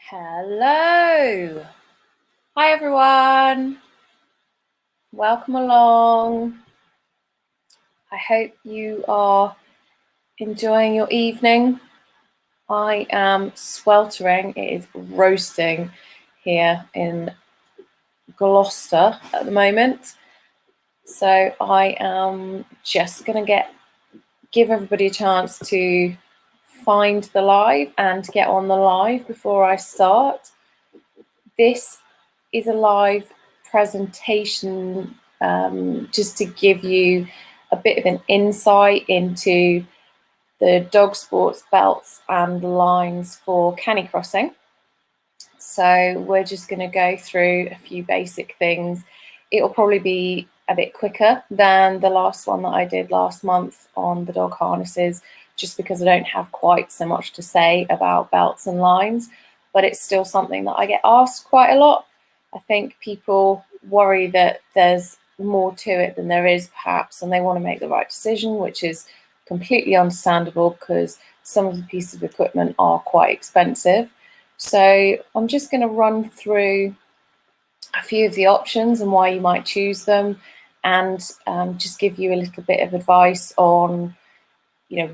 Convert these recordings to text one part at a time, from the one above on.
Hello. Hi everyone. Welcome along. I hope you are enjoying your evening. I am sweltering. It is roasting here in Gloucester at the moment. So I am just going to give everybody a chance to find the live and get on the live before I start. This is a live presentation just to give you a bit of an insight into the dog sports belts and lines for canicrossing. So we're just going to go through a few basic things. It'll probably be a bit quicker than the last one that I did last month on the dog harnesses, just because I don't have quite so much to say about belts and lines, but it's still something that I get asked quite a lot. I think people worry that there's more to it than there is perhaps, and they want to make the right decision, which is completely understandable because some of the pieces of equipment are quite expensive. So I'm just going to run through a few of the options and why you might choose them, and just give you a little bit of advice on,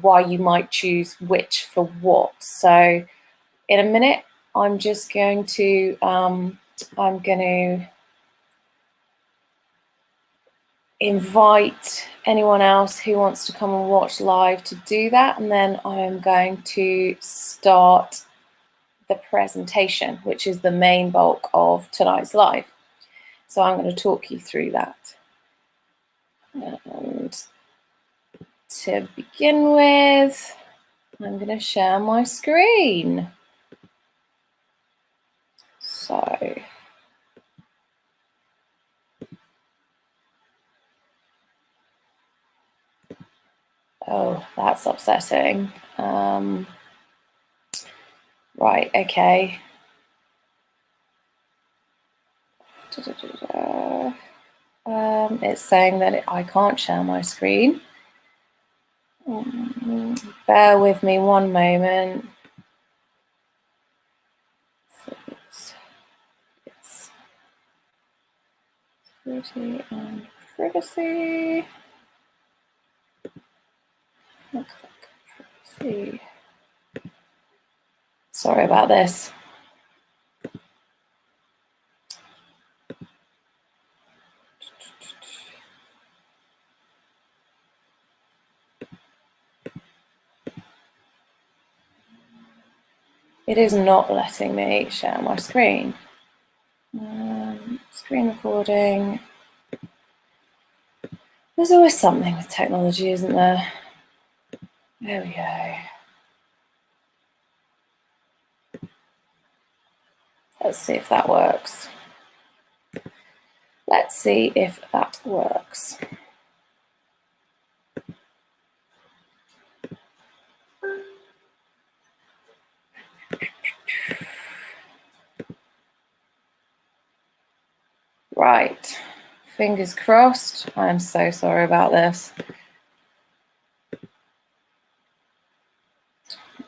why you might choose which for what. So in a minute, I'm just going to invite anyone else who wants to come and watch live to do that, and then I am going to start the presentation, which is the main bulk of tonight's live. So I'm going to talk you through that. And to begin with, I'm going to share my screen. So oh, that's upsetting. Right, okay. It's saying that I can't share my screen. Bear with me one moment. Security and privacy. Privacy. Sorry about this. It is not letting me share my screen. Screen recording. There's always something with technology, isn't there? There we go. Let's see if that works. Let's see if that works. Right, fingers crossed. I'm so sorry about this.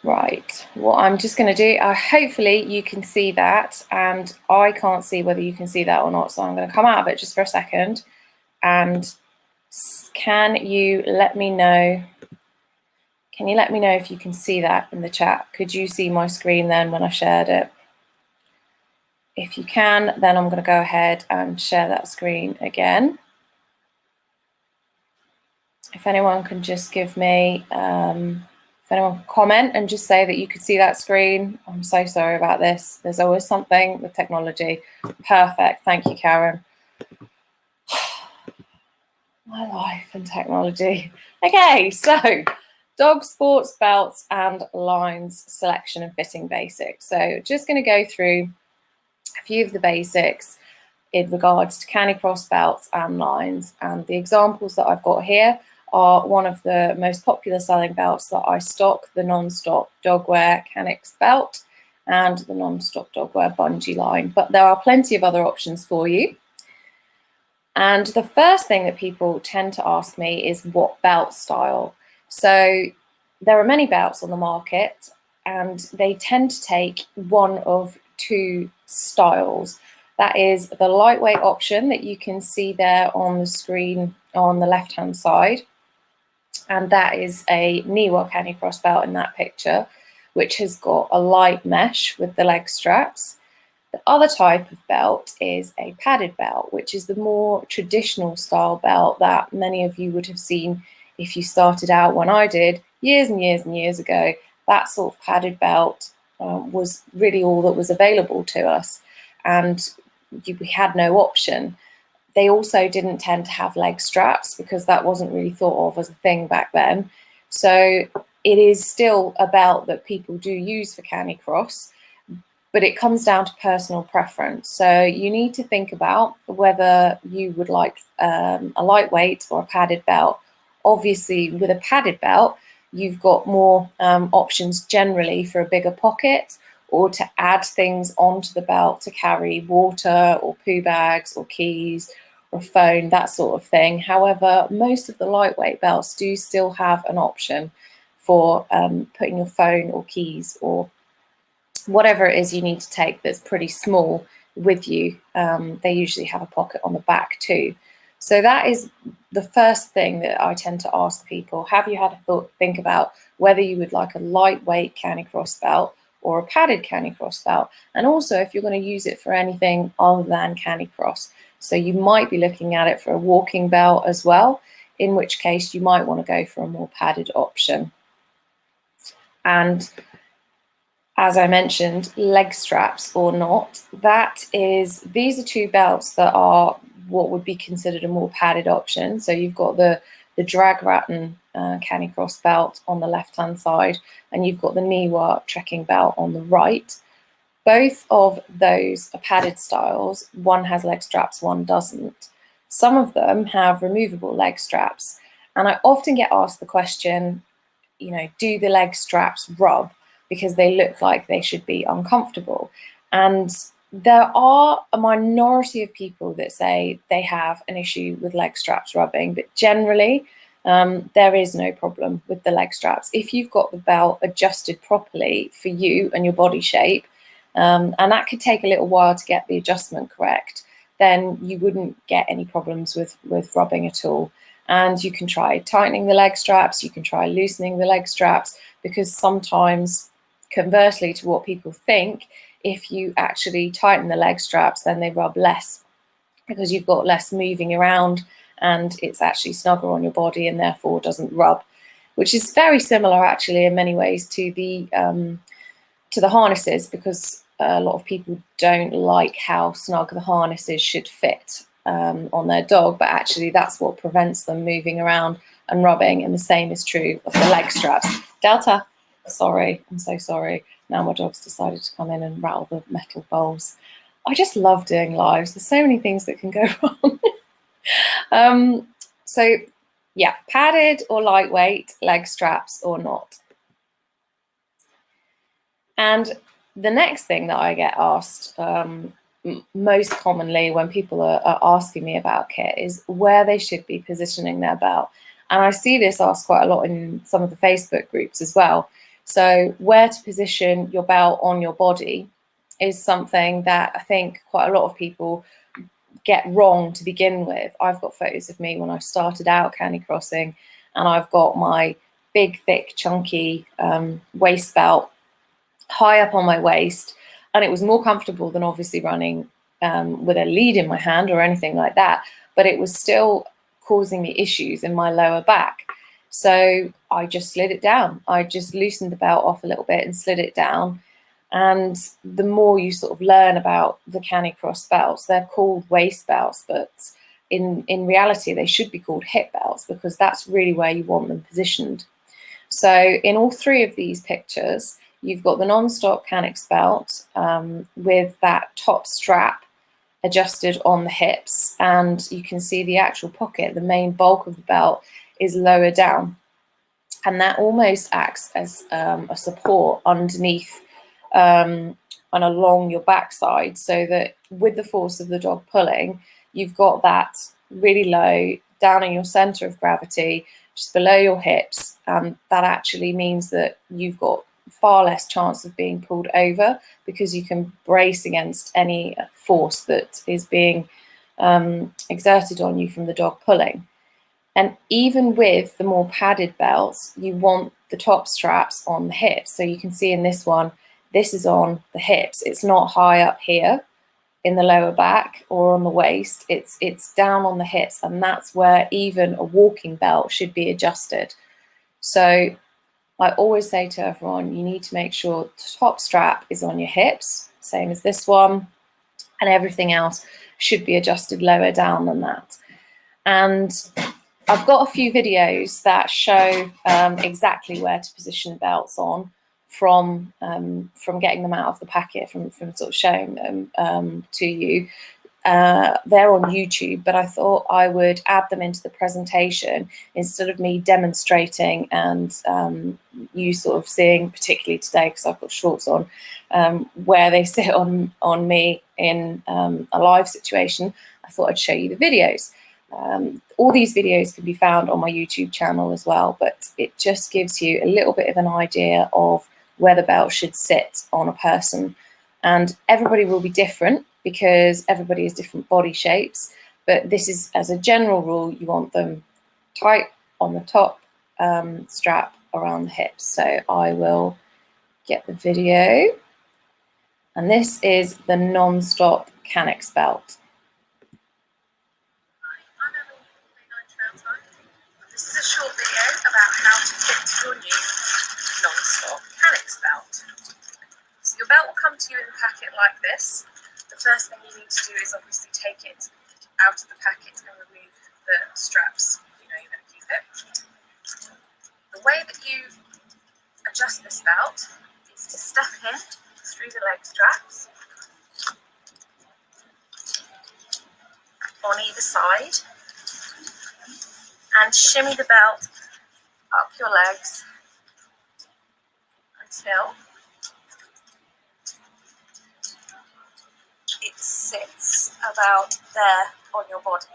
Right, what I'm just going to do, hopefully you can see that, and I can't see whether you can see that or not, so I'm going to come out of it just for a second. And can you let me know if you can see that in the chat? Could you see my screen then when I shared it? If you can, then I'm going to go ahead and share that screen again. If anyone can just give me, if anyone can comment and just say that you could see that screen. I'm so sorry about this. There's always something with technology. Perfect. Thank you, Karen. My life and technology. Okay, so dog sports belts and lines selection and fitting basics. So just going to go through a few of the basics in regards to canicross belts and lines, and the examples that I've got here are one of the most popular selling belts that I stock, the NonStop Dogwear Mechanics belt and the NonStop Dogwear bungee line, but there are plenty of other options for you. And the first thing that people tend to ask me is what belt style. So there are many belts on the market, and they tend to take one of two styles. That is the lightweight option that you can see there on the screen on the left-hand side. And that is a Neckline Canicross belt in that picture, which has got a light mesh with the leg straps. The other type of belt is a padded belt, which is the more traditional style belt that many of you would have seen if you started out when I did years and years and years ago. That sort of padded belt was really all that was available to us, and we had no option. They also didn't tend to have leg straps because that wasn't really thought of as a thing back then. So it is still a belt that people do use for canicross, but it comes down to personal preference. So you need to think about whether you would like a lightweight or a padded belt. Obviously, with a padded belt, you've got more options generally for a bigger pocket, or to add things onto the belt to carry water or poo bags or keys or phone, that sort of thing. However, most of the lightweight belts do still have an option for putting your phone or keys or whatever it is you need to take that's pretty small with you. They usually have a pocket on the back too. So that is the first thing that I tend to ask people. Have you had a think about whether you would like a lightweight canicross belt or a padded canicross belt? And also if you're going to use it for anything other than canicross. So you might be looking at it for a walking belt as well, in which case you might want to go for a more padded option. And as I mentioned, leg straps or not, these are two belts that are what would be considered a more padded option. So you've got the drag rattan canicross belt on the left-hand side, and you've got the Neckline trekking belt on the right. Both of those are padded styles. One has leg straps, one doesn't. Some of them have removable leg straps. And I often get asked the question, do the leg straps rub? Because they look like they should be uncomfortable. And there are a minority of people that say they have an issue with leg straps rubbing, but generally there is no problem with the leg straps. If you've got the belt adjusted properly for you and your body shape, and that could take a little while to get the adjustment correct, then you wouldn't get any problems with rubbing at all. And you can try tightening the leg straps, you can try loosening the leg straps, because sometimes, conversely to what people think, if you actually tighten the leg straps, then they rub less because you've got less moving around and it's actually snugger on your body and therefore doesn't rub, which is very similar actually in many ways to the harnesses, because a lot of people don't like how snug the harnesses should fit on their dog, but actually that's what prevents them moving around and rubbing, and the same is true of the leg straps. Delta, sorry, I'm so sorry. Now my dog's decided to come in and rattle the metal bowls. I just love doing lives. There's so many things that can go wrong. So yeah, padded or lightweight, leg straps or not. And the next thing that I get asked most commonly when people are asking me about kit is where they should be positioning their belt. And I see this asked quite a lot in some of the Facebook groups as well. So where to position your belt on your body is something that I think quite a lot of people get wrong to begin with. I've got photos of me when I started out canicrossing, and I've got my big, thick, chunky waist belt high up on my waist, and it was more comfortable than obviously running with a lead in my hand or anything like that, but it was still causing me issues in my lower back. So I just slid it down. I just loosened the belt off a little bit and slid it down. And the more you sort of learn about the canicross belts, they're called waist belts, but in reality they should be called hip belts, because that's really where you want them positioned. So in all three of these pictures, you've got the NonStop Mechanics belt with that top strap adjusted on the hips, and you can see the actual pocket, the main bulk of the belt, is lower down, and that almost acts as a support underneath and along your backside, so that with the force of the dog pulling, you've got that really low down in your center of gravity, just below your hips. That actually means that you've got far less chance of being pulled over, because you can brace against any force that is being exerted on you from the dog pulling. And even with the more padded belts, you want the top straps on the hips. So you can see in this one, this is on the hips. It's not high up here in the lower back or on the waist. It's down on the hips, and that's where even a walking belt should be adjusted. So I always say to everyone, you need to make sure the top strap is on your hips, same as this one, and everything else should be adjusted lower down than that. And I've got a few videos that show exactly where to position belts on from getting them out of the packet, from sort of showing them to you. They're on YouTube, but I thought I would add them into the presentation instead of me demonstrating and you sort of seeing, particularly today because I've got shorts on, where they sit on me in a live situation. I thought I'd show you the videos. All these videos can be found on my YouTube channel as well, but it just gives you a little bit of an idea of where the belt should sit on a person. And everybody will be different because everybody has different body shapes, but this is, as a general rule, you want them tight on the top strap around the hips. So I will get the video, and this is the NonStop Mechanics belt. This is a short video about how to fit your new NonStop Mechanics belt. So your belt will come to you in a packet like this. The first thing you need to do is obviously take it out of the packet and remove the straps. You know you're going to keep it. The way that you adjust this belt is to step in through the leg straps on either side and shimmy the belt up your legs until it sits about there on your body.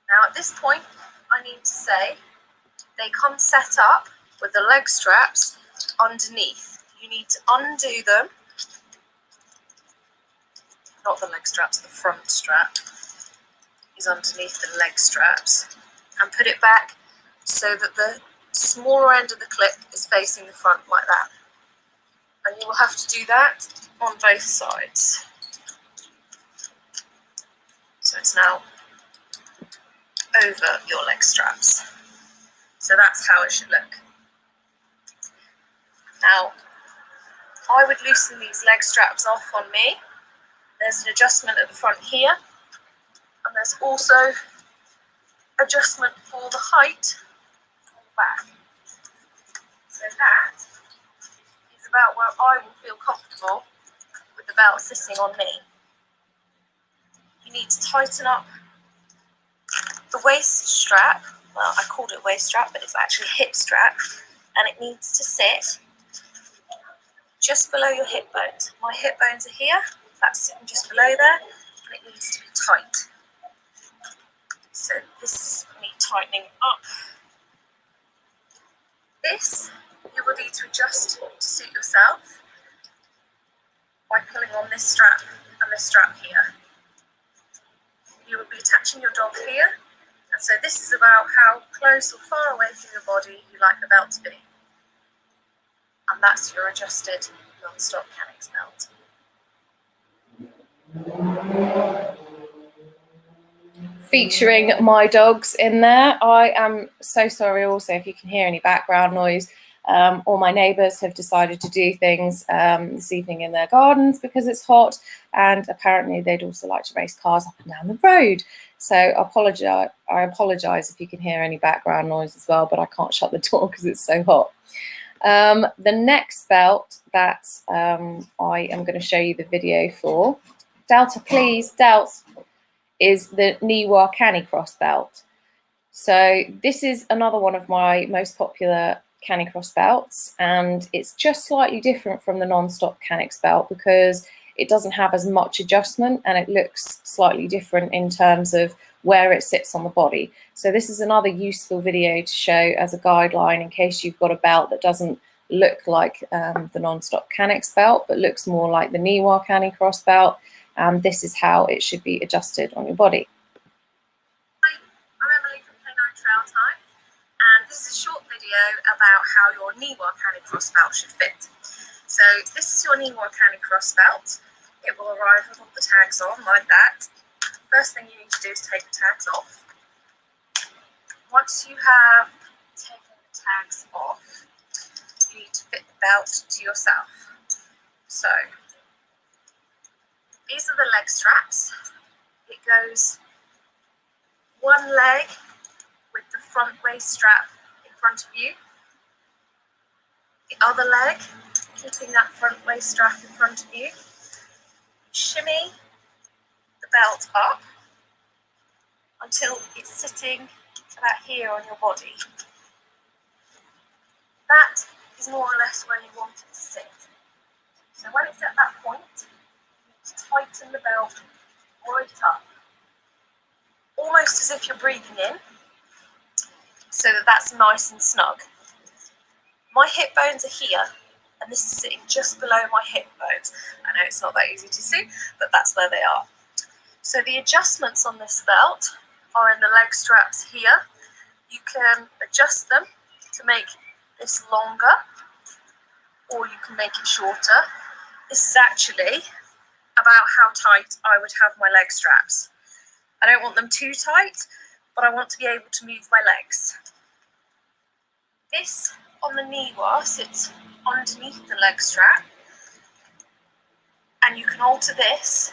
Now at this point, I need to say, they come set up with the leg straps underneath. You need to undo them, not the leg straps, the front strap is underneath the leg straps, and put it back so that the smaller end of the clip is facing the front like that. And you will have to do that on both sides. So it's now over your leg straps. So that's how it should look. Now, I would loosen these leg straps off on me. There's an adjustment at the front here, and there's also adjustment for the height on the back. So that is about where I will feel comfortable with the belt sitting on me. You need to tighten up the waist strap. Well, I called it waist strap, but it's actually hip strap, and it needs to sit just below your hip bones. My hip bones are here, that's sitting just below there, and it needs to be tight. So this is me tightening up. This you will need to adjust to suit yourself by pulling on this strap and this strap here. You will be attaching your dog here, and so this is about how close or far away from your body you like the belt to be. And that's your adjusted NonStop Mechanics belt. Featuring my dogs in there. I am so sorry also if you can hear any background noise. All my neighbours have decided to do things this evening in their gardens because it's hot, and apparently they'd also like to race cars up and down the road. So I apologise if you can hear any background noise as well, but I can't shut the door because it's so hot. The next belt that I am going to show you the video for, Delta please, Delta, is the Niwa Canicross belt. So this is another one of my most popular Canicross belts, and it's just slightly different from the NonStop Mechanics belt because it doesn't have as much adjustment, and it looks slightly different in terms of where it sits on the body. So this is another useful video to show as a guideline in case you've got a belt that doesn't look like the NonStop Mechanics belt, but looks more like the Niwa Canicross belt. This is how it should be adjusted on your body. Hi, I'm Emily from K9 Trail Time, and this is a short video about how your Niwa Canicross belt should fit. So this is your Niwa Canicross belt. It will arrive with all the tags on like that. First thing you need to do is take the tags off. Once you have taken the tags off, you need to fit the belt to yourself. So these are the leg straps. It goes one leg with the front waist strap in front of you, the other leg keeping that front waist strap in front of you. Shimmy the belt up until it's sitting about here on your body. That is more or less where you want it to sit. So when it's at that point, you need to tighten the belt right up, almost as if you're breathing in, so that that's nice and snug. My hip bones are here, and this is sitting just below my hip bones. I know it's not that easy to see, but that's where they are. So the adjustments on this belt are in the leg straps here. You can adjust them to make this longer, or you can make it shorter. This is actually about how tight I would have my leg straps. I don't want them too tight, but I want to be able to move my legs. This on the Niwa sits underneath the leg strap, and you can alter this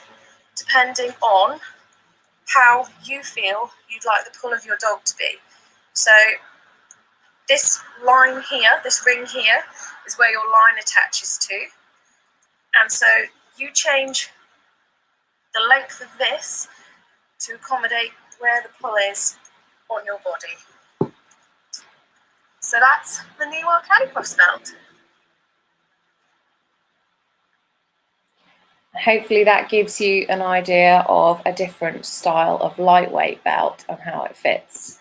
depending on how you feel you'd like the pull of your dog to be. So this line here, this ring here, is where your line attaches to. And so you change the length of this to accommodate where the pull is on your body. So that's the Niwa Canicross belt. Hopefully that gives you an idea of a different style of lightweight belt and how it fits.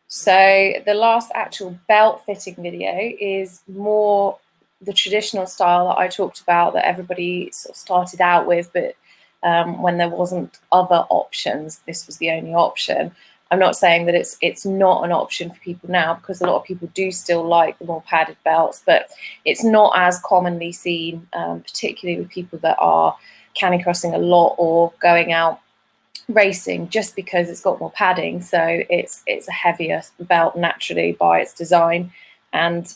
So the last actual belt fitting video is more the traditional style that I talked about that everybody sort of started out with, but when there wasn't other options, this was the only option. I'm not saying that it's not an option for people now, because a lot of people do still like the more padded belts, but it's not as commonly seen, particularly with people that are canicrossing a lot or going out racing, just because it's got more padding. So it's a heavier belt naturally by its design, and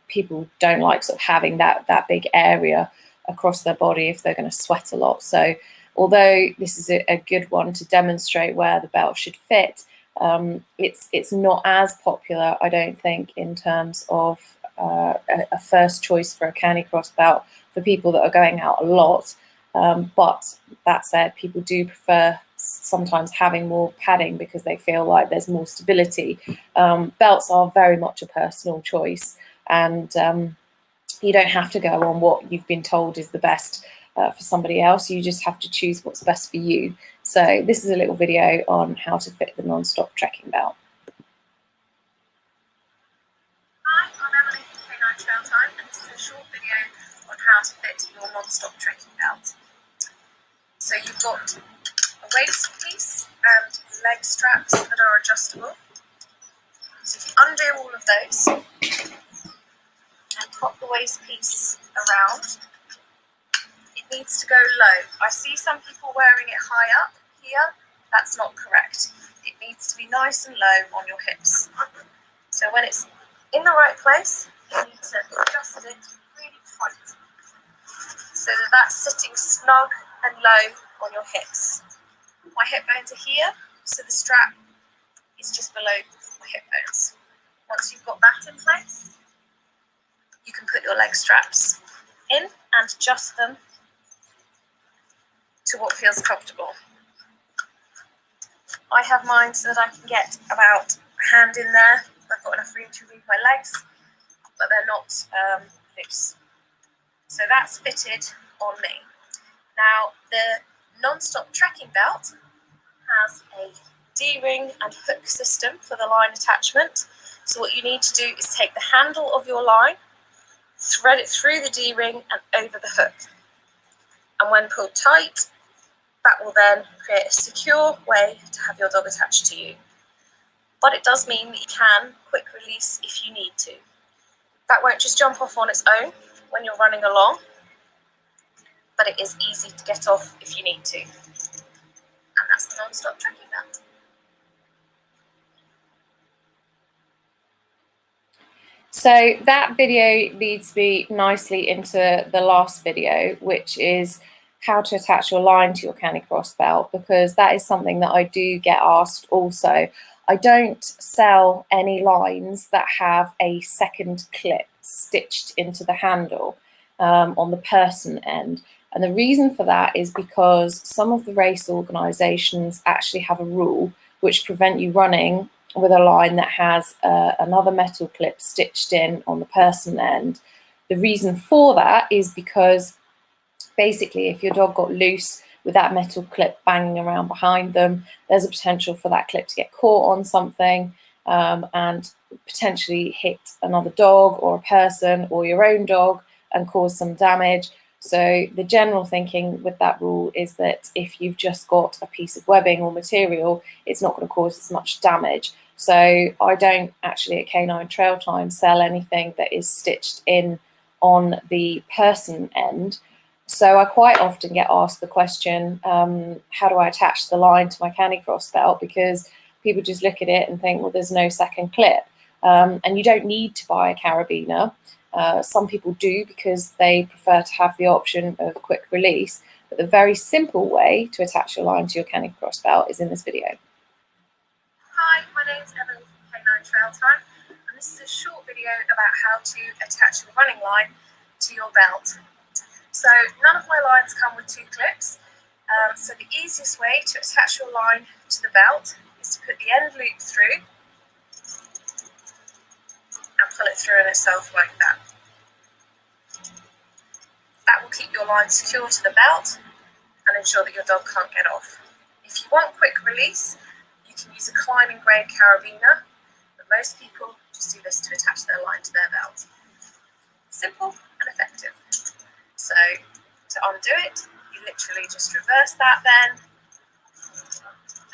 people don't like sort of having that big area across their body if they're going to sweat a lot. So although this is a good one to demonstrate where the belt should fit, it's not as popular, I don't think, in terms of a first choice for a canicross belt for people that are going out a lot. But that said, people do prefer sometimes having more padding because they feel like there's more stability. Belts are very much a personal choice, and you don't have to go on what you've been told is the best for somebody else. You just have to choose what's best for you. So this is a little video on how to fit the NonStop trekking belt. Hi, I'm Emily from K9 Trail Time, and this is a short video on how to fit your NonStop trekking belt. So you've got a waist piece and leg straps that are adjustable. So if you undo all of those and pop the waist piece around, it needs to go low. I see some people wearing it high up here. That's not correct. It needs to be nice and low on your hips. So when it's in the right place, you need to adjust it really tight so that that's sitting snug and low on your hips. My hip bones are here, so the strap is just below my hip bones. Once you've got that in place, you can put your leg straps in and adjust them to what feels comfortable. I have mine so that I can get about a hand in there. I've got enough room to move my legs, but they're not loose. So that's fitted on me. Now, the NonStop trekking belt has a D-ring and hook system for the line attachment. So what you need to do is take the handle of your line, thread it through the D-ring and over the hook. And when pulled tight, that will then create a secure way to have your dog attached to you. But it does mean that you can quick release if you need to. That won't just jump off on its own when you're running along, but it is easy to get off if you need to. And that's the non-stop tracking belt. So that video leads me nicely into the last video, which is how to attach your line to your Canicross belt, because that is something that I do get asked also. I don't sell any lines that have a second clip stitched into the handle on the person end. And the reason for that is because some of the race organisations actually have a rule which prevent you running with a line that has another metal clip stitched in on the person end. The reason for that is because basically if your dog got loose with that metal clip banging around behind them, there's a potential for that clip to get caught on something and potentially hit another dog or a person or your own dog and cause some damage. So the general thinking with that rule is that if you've just got a piece of webbing or material, it's not going to cause as much damage. So I don't actually at Canine Trail Time sell anything that is stitched in on the person end. So I quite often get asked the question, how do I attach the line to my Canicross belt? Because people just look at it and think, well, there's no second clip. And you don't need to buy a carabiner. Some people do because they prefer to have the option of quick release. But the very simple way to attach your line to your Canicross belt is in this video. Hi, my name's Emily from Canine Trail Time, and this is a short video about how to attach your running line to your belt. So none of my lines come with two clips, so the easiest way to attach your line to the belt is to put the end loop through and pull it through in itself like that. That will keep your line secure to the belt and ensure that your dog can't get off. If you want quick release, you can use a climbing grade carabiner, but most people just do this to attach their line to their belt. Simple and effective. So to undo it, you literally just reverse that then,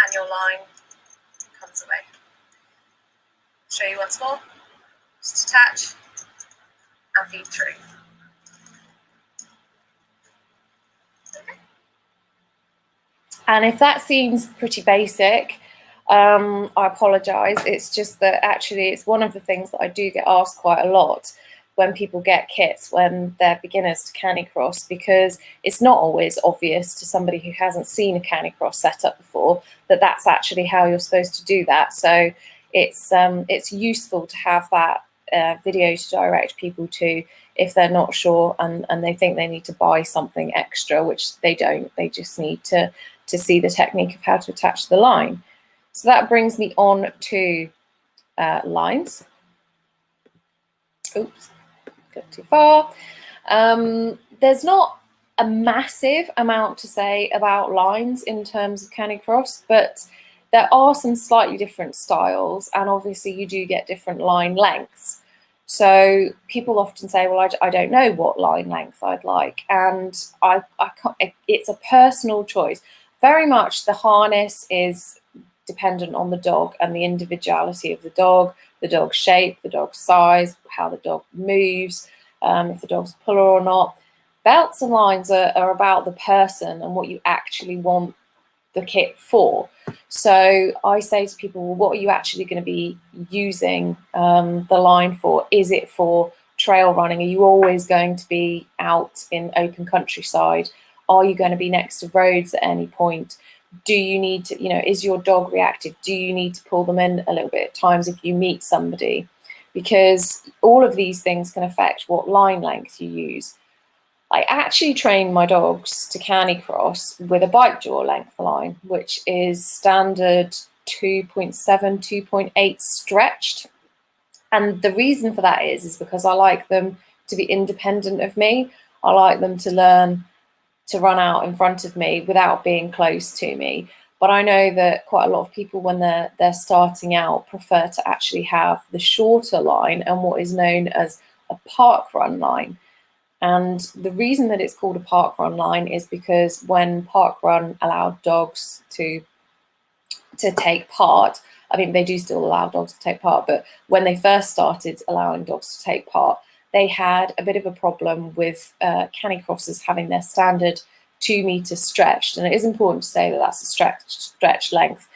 and your line comes away. Show you once more. Just attach and feed through. Okay. And if that seems pretty basic, I apologise. It's just that actually it's one of the things that I do get asked quite a lot when people get kits when they're beginners to Canicross, because it's not always obvious to somebody who hasn't seen a Canicross setup before that that's actually how you're supposed to do that. So it's useful to have that video to direct people to if they're not sure and they think they need to buy something extra, which they don't. They just need to see the technique of how to attach the line. So that brings me on to lines. Oops. Too far. There's not a massive amount to say about lines in terms of Canicross, but there are some slightly different styles, and obviously you do get different line lengths. So people often say, well, I don't know what line length I'd like, and I can't, it's a personal choice. Very much the harness is dependent on the dog and the individuality of the dog's shape, the dog's size, how the dog moves, if the dog's a puller or not. Belts and lines are about the person and what you actually want the kit for. So I say to people, well, what are you actually going to be using the line for? Is it for trail running? Are you always going to be out in open countryside? Are you going to be next to roads at any point? Do you need to, is your dog reactive? Do you need to pull them in a little bit at times if you meet somebody? Because all of these things can affect what line length you use. I actually train my dogs to Canicross with a bike jaw length line, which is standard 2.7, 2.8 stretched. And the reason for that is because I like them to be independent of me. I like them to learn to run out in front of me without being close to me. But I know that quite a lot of people, when they're starting out, prefer to actually have the shorter line and what is known as a park run line. And the reason that it's called a park run line is because when park run allowed dogs to take part, I mean, they do still allow dogs to take part, but when they first started allowing dogs to take part, they had a bit of a problem with canicrosses having their standard 2 meters stretched. And it is important to say that that's a stretch length,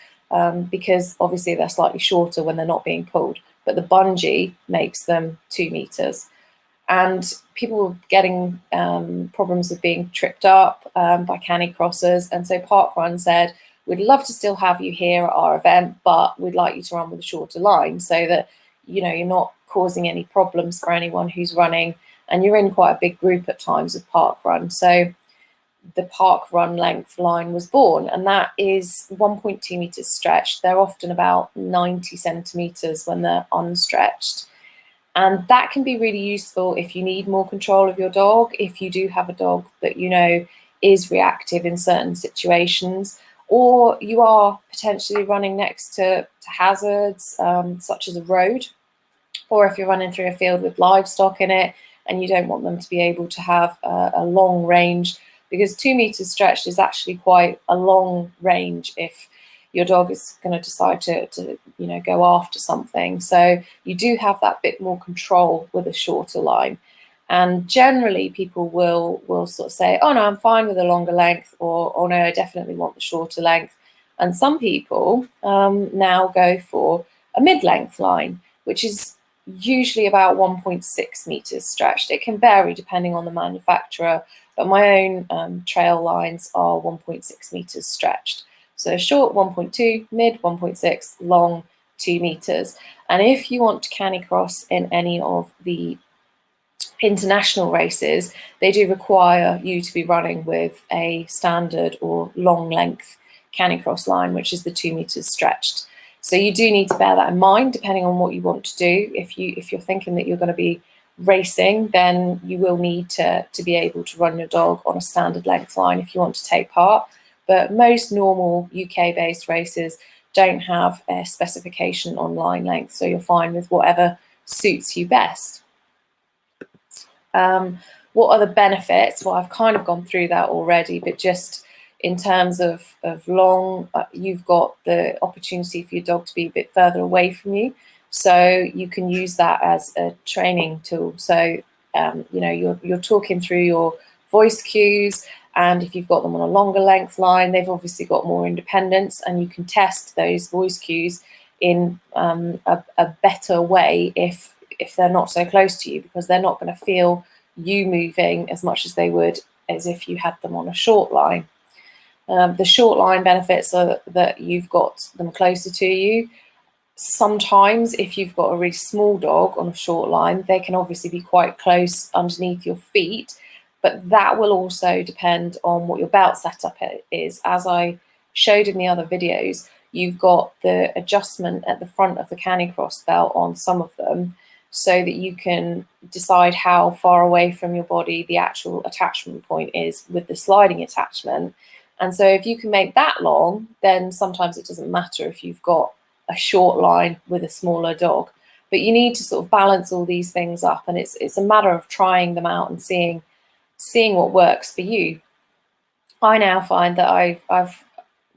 because obviously they're slightly shorter when they're not being pulled, but the bungee makes them 2 meters. And people were getting problems with being tripped up by canicrossers. And so Parkrun said, we'd love to still have you here at our event, but we'd like you to run with a shorter line so that, you know, you're not causing any problems for anyone who's running. And you're in quite a big group at times with Parkrun. So the Parkrun length line was born, and that is 1.2 meters stretched. They're often about 90 centimeters when they're unstretched. And that can be really useful if you need more control of your dog, if you do have a dog that you know is reactive in certain situations, or you are potentially running next to hazards such as a road, or if you're running through a field with livestock in it and you don't want them to be able to have a long range, because 2 meters stretched is actually quite a long range if your dog is going to decide to you know, go after something. So you do have that bit more control with a shorter line. And generally people will sort of say, oh no, I'm fine with a longer length, or oh no, I definitely want the shorter length. And some people now go for a mid-length line, which is usually about 1.6 meters stretched. It can vary depending on the manufacturer, but my own trail lines are 1.6 meters stretched. So short 1.2, mid 1.6, long 2 meters. And if you want to canicross in any of the international races, they do require you to be running with a standard or long length canicross line, which is the 2 meters stretched. So you do need to bear that in mind, depending on what you want to do. If you're thinking that you're going to be racing, then you will need to be able to run your dog on a standard length line if you want to take part. But most normal UK-based races don't have a specification on line length, so you're fine with whatever suits you best. What are the benefits? Well, I've kind of gone through that already, but just in terms of long, you've got the opportunity for your dog to be a bit further away from you, so you can use that as a training tool. So you know, you're talking through your voice cues, and if you've got them on a longer length line, they've obviously got more independence, and you can test those voice cues in a better way if they're not so close to you, because they're not going to feel you moving as much as they would as if you had them on a short line. The short line benefits are that you've got them closer to you. Sometimes if you've got a really small dog on a short line, they can obviously be quite close underneath your feet, but that will also depend on what your belt setup is. As I showed in the other videos, you've got the adjustment at the front of the canicross belt on some of them, so that you can decide how far away from your body the actual attachment point is with the sliding attachment. And so if you can make that long, then sometimes it doesn't matter if you've got a short line with a smaller dog. But you need to sort of balance all these things up, and it's a matter of trying them out and seeing what works for you. I now find that I've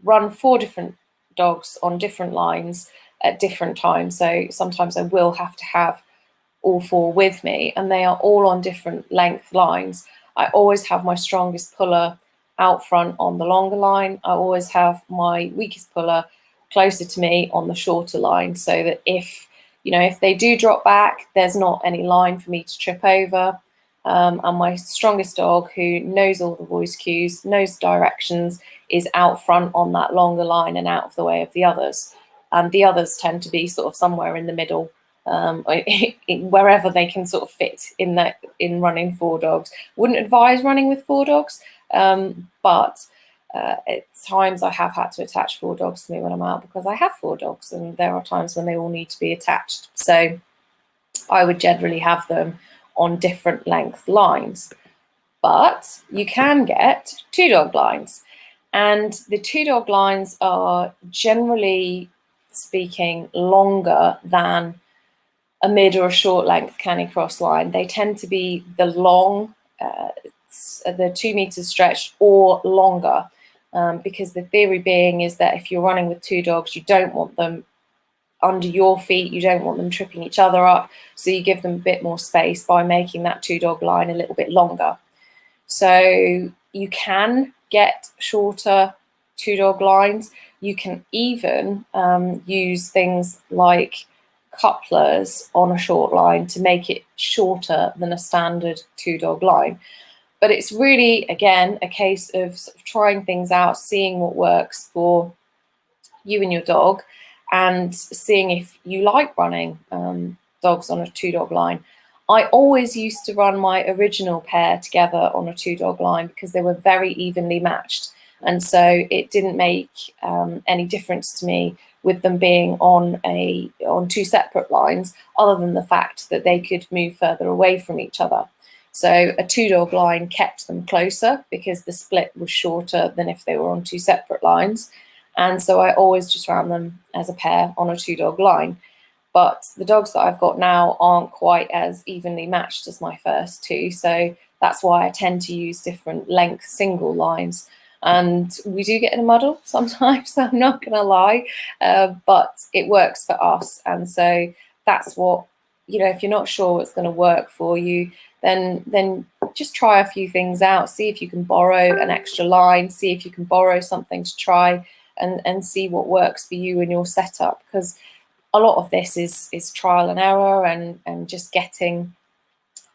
run 4 different dogs on different lines at different times. So sometimes I will have to have all 4 with me, and they are all on different length lines. I always have my strongest puller out front on the longer line. I always have my weakest puller closer to me on the shorter line, so that if they do drop back, there's not any line for me to trip over. And my strongest dog, who knows all the voice cues, knows directions, is out front on that longer line and out of the way of the others. And the others tend to be sort of somewhere in the middle, wherever they can sort of fit in running 4 dogs. Wouldn't advise running with 4 dogs, but at times I have had to attach 4 dogs to me when I'm out, because I have 4 dogs, and there are times when they all need to be attached. So I would generally have them on different length lines. But you can get 2 dog lines, And the 2-dog lines are, generally speaking, longer than a mid or a short length canicross line. They tend to be the long, the 2 meters stretched or longer, because the theory being is that if you're running with 2 dogs, you don't want them under your feet, you don't want them tripping each other up, so you give them a bit more space by making that 2-dog line a little bit longer. So you can get shorter 2-dog lines. You can even use things like couplers on a short line to make it shorter than a standard 2-dog line. But it's really, again, a case of sort of trying things out, seeing what works for you and your dog, and seeing if you like running dogs on a 2-dog line. I always used to run my original pair together on a 2-dog line because they were very evenly matched, and so it didn't make any difference to me with them being on 2 separate lines, other than the fact that they could move further away from each other. So a 2-dog line kept them closer because the split was shorter than if they were on 2 separate lines. And so I always just ran them as a pair on a 2-dog line. But the dogs that I've got now aren't quite as evenly matched as my first 2. So that's why I tend to use different length single lines. And we do get in a muddle sometimes, I'm not going to lie, but it works for us. And so that's what, if you're not sure what's going to work for you, then just try a few things out. See if you can borrow an extra line, see if you can borrow something to try, and see what works for you and your setup, because a lot of this is trial and error and just getting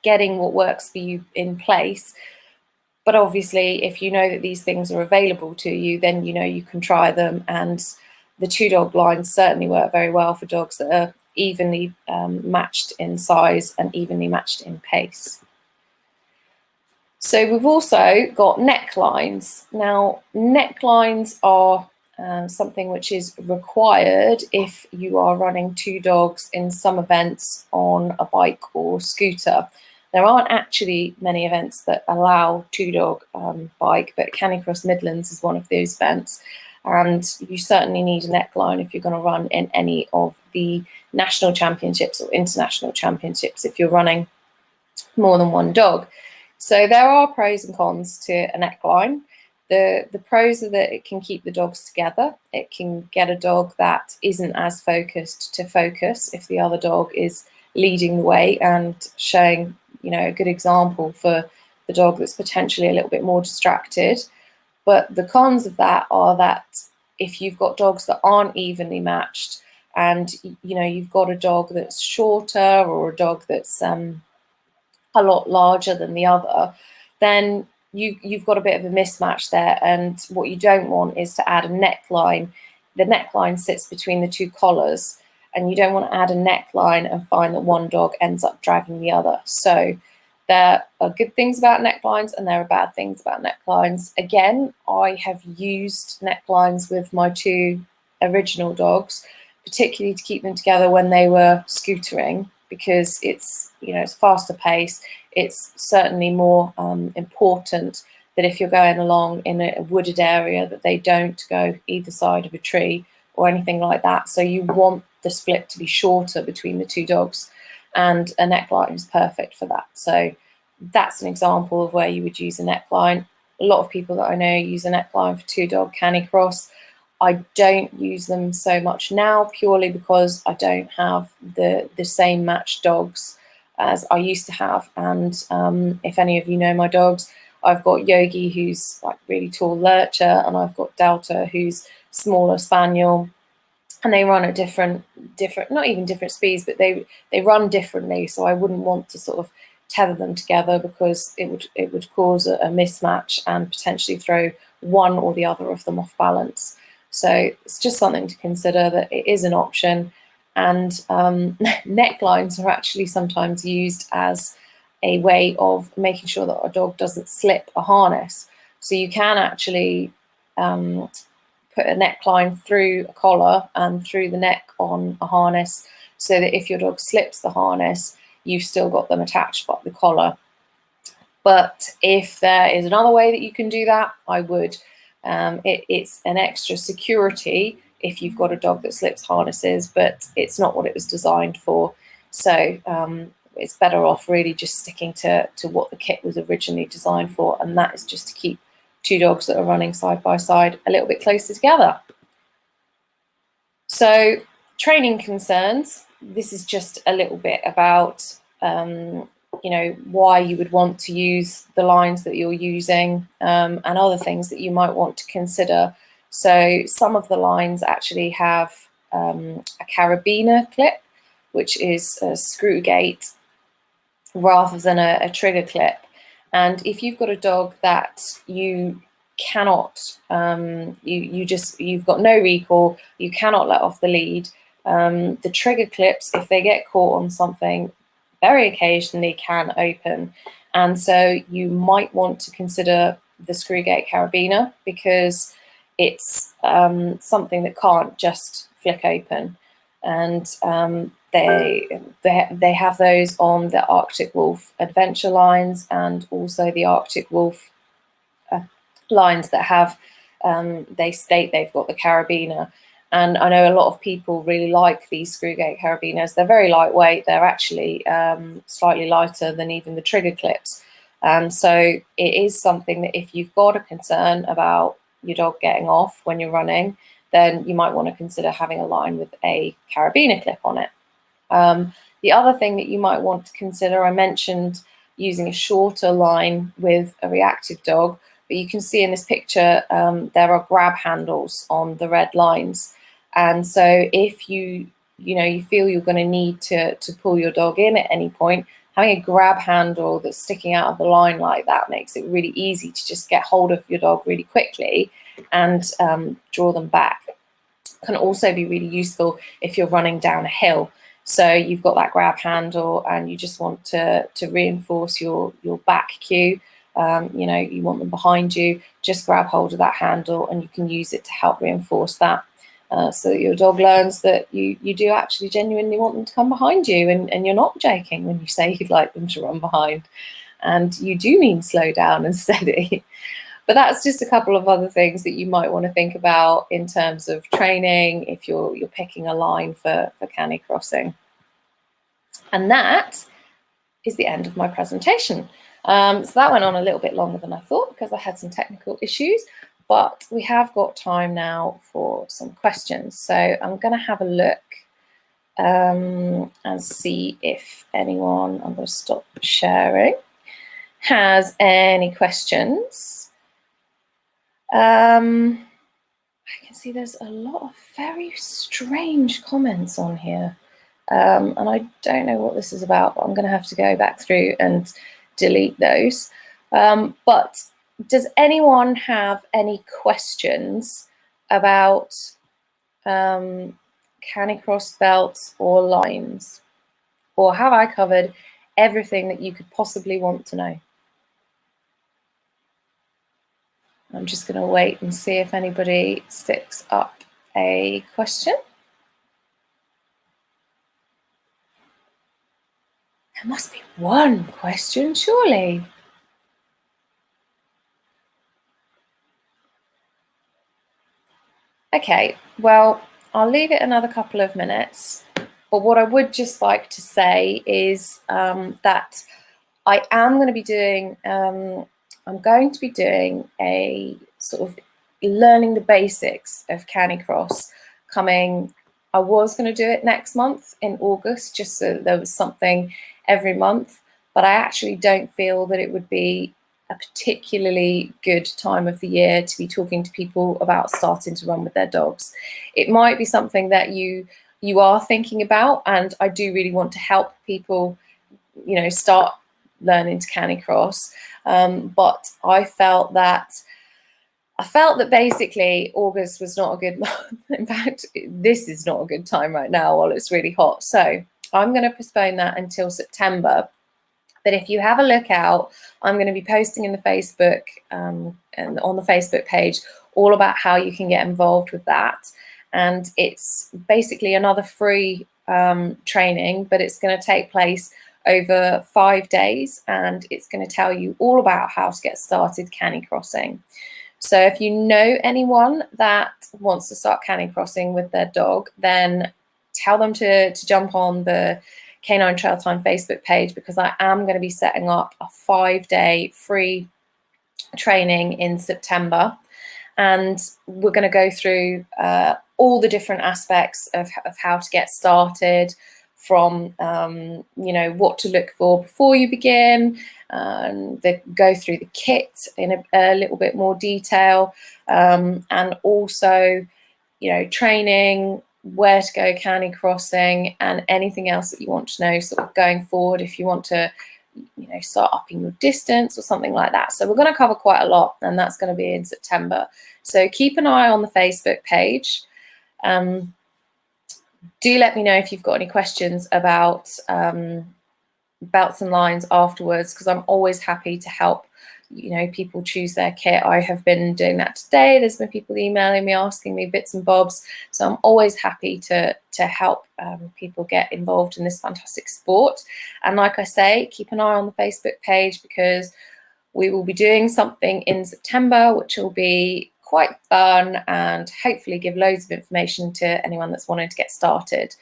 what works for you in place. But obviously, if you know that these things are available to you, then you can try them. And the 2-dog lines certainly work very well for dogs that are evenly matched in size and evenly matched in pace. So we've also got necklines. Now, necklines are something which is required if you are running 2 dogs in some events on a bike or scooter. There aren't actually many events that allow 2-dog bike, but Canicross Midlands is one of those events. And you certainly need a neckline if you're going to run in any of the national championships or international championships if you're running more than 1 dog. So there are pros and cons to a neckline. The pros are that it can keep the dogs together. It can get a dog that isn't as focused to focus if the other dog is leading the way and showing, a good example for the dog that's potentially a little bit more distracted. But the cons of that are that if you've got dogs that aren't evenly matched, and you've got a dog that's shorter or a dog that's a lot larger than the other, then you've got a bit of a mismatch there. And what you don't want is to add a neckline. The neckline sits between the 2 collars, and you don't want to add a neckline and find that one dog ends up dragging the other. So there are good things about necklines and there are bad things about necklines. Again, I have used necklines with my 2 original dogs, particularly to keep them together when they were scootering, because it's faster pace. It's certainly more important that if you're going along in a wooded area that they don't go either side of a tree or anything like that. So you want the split to be shorter between the 2 dogs, and a neckline is perfect for that. So that's an example of where you would use a neckline. A lot of people that I know use a neckline for 2-dog canicross. I don't use them so much now, purely because I don't have the same matched dogs as I used to have. And if any of you know my dogs, I've got Yogi, who's like really tall lurcher, and I've got Delta, who's smaller spaniel, and they run at different, not even different speeds, but they run differently. So I wouldn't want to sort of tether them together, because it would cause a mismatch and potentially throw one or the other of them off balance. So it's just something to consider, that it is an option. And necklines are actually sometimes used as a way of making sure that a dog doesn't slip a harness. So you can actually put a neckline through a collar and through the neck on a harness, so that if your dog slips the harness, you've still got them attached by the collar. But if there is another way that you can do that, I would It's an extra security if you've got a dog that slips harnesses, but it's not what it was designed for. So it's better off really just sticking to what the kit was originally designed for, and that is just to keep two dogs that are running side by side a little bit closer together. So training concerns, this is just a little bit about why you would want to use the lines that you're using, and other things that you might want to consider. So some of the lines actually have a carabiner clip, which is a screw gate rather than a trigger clip. And if you've got a dog that you cannot, you've got no recall, you cannot let off the lead, the trigger clips, if they get caught on something, very occasionally can open. And so you might want to consider the screw gate carabiner, because it's something that can't just flick open. And they have those on the Arctic Wolf Adventure lines, and also the Arctic Wolf lines that have, they state they've got the carabiner. And I know a lot of people really like these screw gate carabiners. They're very lightweight. They're actually slightly lighter than even the trigger clips. So it is something that if you've got a concern about your dog getting off when you're running, then you might want to consider having a line with a carabiner clip on it. The other thing that you might want to consider, I mentioned using a shorter line with a reactive dog, but you can see in this picture there are grab handles on the red lines. And so if you feel you're going to need to pull your dog in at any point, having a grab handle that's sticking out of the line like that makes it really easy to just get hold of your dog really quickly and draw them back. Can also be really useful if you're running down a hill. So you've got that grab handle and you just want to reinforce your back cue. You want them behind you, just grab hold of that handle and you can use it to help reinforce that, so that your dog learns that you do actually genuinely want them to come behind you, and you're not joking when you say you'd like them to run behind, and you do mean slow down and steady. But that's just a couple of other things that you might want to think about in terms of training if you're picking a line for canicrossing. And that is the end of my presentation. So that went on a little bit longer than I thought because I had some technical issues, but we have got time now for some questions. So I'm going to have a look and see if anyone, I'm going to stop sharing, has any questions. I can see there's a lot of very strange comments on here. And I don't know what this is about, but I'm going to have to go back through and delete those. But does anyone have any questions about canicross belts or lines? Or have I covered everything that you could possibly want to know? I'm just going to wait and see if anybody sticks up a question. There must be one question, surely. Okay, well, I'll leave it another couple of minutes. But what I would just like to say is that I am going to be doing, I'm going to be doing a sort of learning the basics of canicross coming. I was going to do it next month in August, just so that there was something every month, but I actually don't feel that it would be a particularly good time of the year to be talking to people about starting to run with their dogs. It might be something that you are thinking about, and I do really want to help people, start learning to canicross. But I felt that basically August was not a good month. In fact, this is not a good time right now while it's really hot. So I'm going to postpone that until September. But if you have a look out, I'm going to be posting in the Facebook and on the Facebook page all about how you can get involved with that. And it's basically another free training, but it's going to take place over 5 days, and it's going to tell you all about how to get started canicrossing. So if you know anyone that wants to start canny crossing with their dog, then tell them to jump on the Canine Trail Time Facebook page, because I am going to be setting up a 5-day free training in September, and we're going to go through all the different aspects of how to get started, from you know, what to look for before you begin, go through the kit in a little bit more detail, and also, you know, training, where to go canny crossing, and anything else that you want to know sort of going forward if you want to, you know, start upping your distance or something like that. So we're going to cover quite a lot, and that's going to be in September. So keep an eye on the Facebook page. Do let me know if you've got any questions about belts and lines afterwards, because I'm always happy to help, you know, people choose their kit. I have been doing that today. There's been people emailing me, asking me bits and bobs. So I'm always happy to help people get involved in this fantastic sport. And like I say, keep an eye on the Facebook page, because we will be doing something in September which will be quite fun and hopefully give loads of information to anyone that's wanting to get started.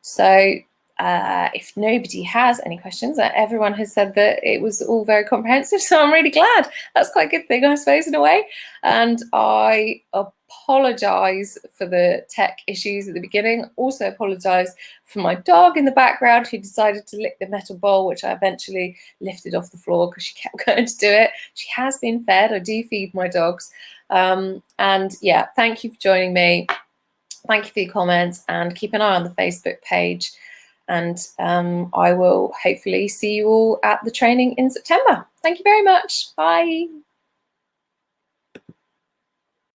So if nobody has any questions, everyone has said that it was all very comprehensive, so I'm really glad. That's quite a good thing, I suppose, in a way. And I apologise for the tech issues at the beginning. Also apologise for my dog in the background, who decided to lick the metal bowl, which I eventually lifted off the floor because she kept going to do it. She has been fed. I do feed my dogs. And yeah, thank you for joining me. Thank you for your comments, and keep an eye on the Facebook page. And I will hopefully see you all at the training in September. Thank you very much. Bye.